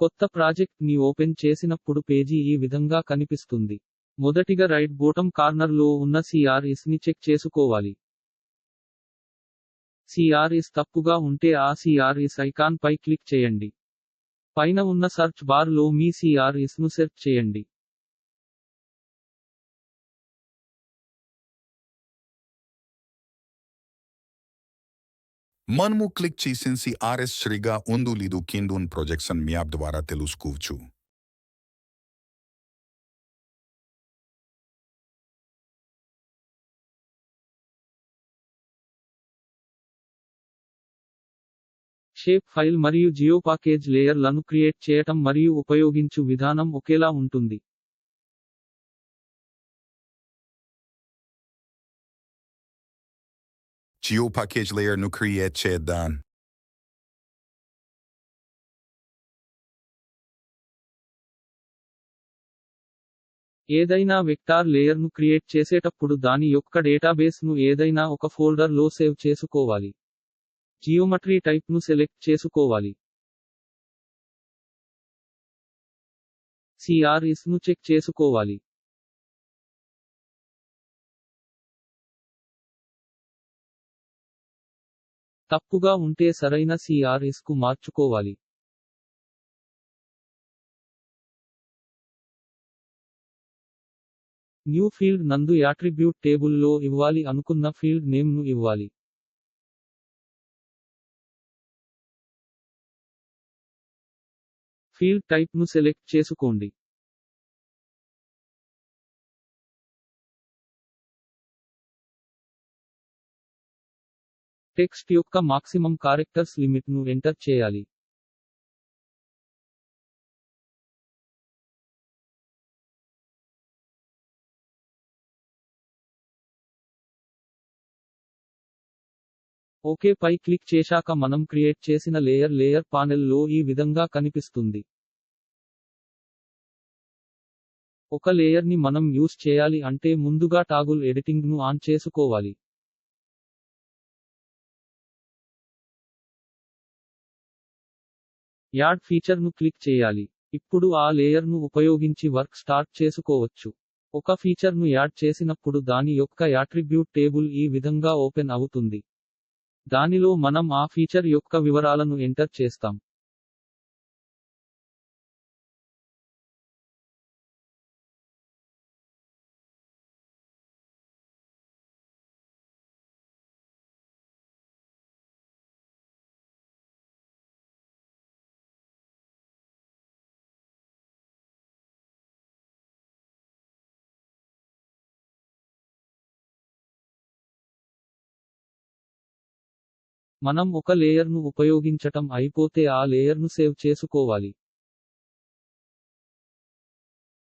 కొత్త ప్రాజెక్ట్ ని ఓపెన్ చేసినప్పుడు పేజీ ఈ విధంగా కనిపిస్తుంది. మొదటిగా రైట్ బోటమ్ కార్నర్ లో ఉన్న CRS ని చెక్ చేసుకోవాలి. CRS తప్పుగా ఉంటే ఆ CRS ఐకాన్ పై క్లిక్ చేయండి. పైన ఉన్న సర్చ్ బార్ లో మీ CRS ను సెర్చ్ చేయండి. మనము క్లిక్ చేసిన CRS సరిగా ఉందో లేదో కింద ప్రొజెక్షన్ మ్యాప్ ద్వారా తెలుసుకోవచ్చు. షేప్ ఫైల్ మరియు జియోపాకేజ్ లేయర్లను క్రియేట్ చేయటం మరియు ఉపయోగించు విధానం ఒకేలా ఉంటుంది. GeoPackage layer ను క్రియేట్ చేద్దాం. ఏదైనా వెక్టార్ లేయర్ను క్రియేట్ చేసేటప్పుడు దాని యొక్క డేటాబేస్ ను ఏదైనా ఒక ఫోల్డర్ లో సేవ్ చేసుకోవాలి. జియోమెట్రీ టైప్ ను సెలెక్ట్ చేసుకోవాలి. CRS ను చెక్ చేసుకోవాలి. తప్పుగా ఉంటే సరైన CRS కు మార్చుకోవాలి. న్యూ ఫీల్డ్ నందు యాట్రిబ్యూట్ టేబుల్ లో ఇవ్వాలి అనుకున్న ఫీల్డ్ నేమ్ ను ఇవ్వాలి. ఫీల్డ్ టైప్ ను సెలెక్ట్ చేసుకోండి. టెక్స్ట్ యొక్క మాక్సిమం క్యారెక్టర్స్ లిమిట్ ను ఎంటర్ చేయాలి. ఓకే పై క్లిక్ చేశాక మనం క్రియేట్ చేసిన లేయర్ పానెల్ లో ఈ విధంగా కనిపిస్తుంది. ఒక లేయర్ ని మనం యూస్ చేయాలి అంటే ముందుగా టాగుల్ ఎడిటింగ్ ను ఆన్ చేసుకోవాలి. యాడ్ ఫీచర్ ను క్లిక్ చేయాలి. ఇప్పుడు ఆ లేయర్ ను ఉపయోగించి వర్క్ స్టార్ట్ చేసుకోవచ్చు. ఒక ఫీచర్ ను యాడ్ చేసినప్పుడు దాని యొక్క యాట్రిబ్యూట్ టేబుల్ ఈ విధంగా ఓపెన్ అవుతుంది. దానిలో మనం ఆ ఫీచర్ యొక్క వివరాలను ఎంటర్ చేస్తాం. మనం ఒక లేయర్ ను ఉపయోగించటం అయిపోతే ఆ లేయర్ ను సేవ్ చేసుకోవాలి.